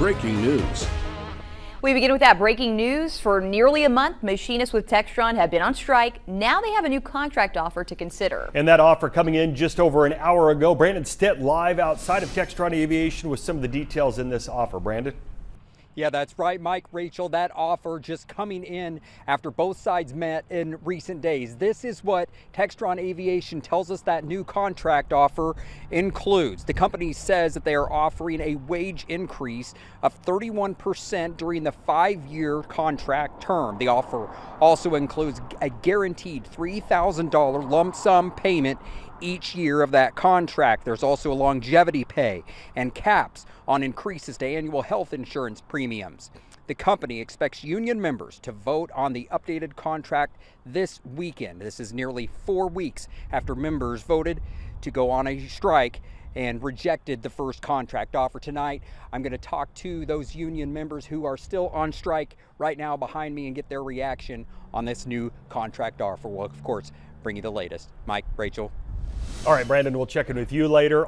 breaking news. We begin with that breaking news. For nearly a month, machinists with Textron have been on strike. Now they have a new contract offer to consider. And that offer coming in just over an hour ago. Brandon Stitt live outside of Textron Aviation with some of the details in this offer. Brandon? Yeah, that's right, Mike, Rachel. That offer just coming in after both sides met in recent days. This is what Textron Aviation tells us that new contract offer includes. The company says that they are offering a wage increase of 31% during the 5-year contract term. The offer also includes a guaranteed $3,000 lump sum payment each year of that contract. There's also a longevity pay and caps on increases to annual health insurance premiums. The company expects union members to vote on the updated contract this weekend. This is nearly 4 weeks after members voted to go on a strike and rejected the first contract offer. Tonight, I'm going to talk to those union members who are still on strike right now behind me and get their reaction on this new contract offer. We'll, of course, bring you the latest. Mike, Rachel. All right, Brandon, we'll check in with you later.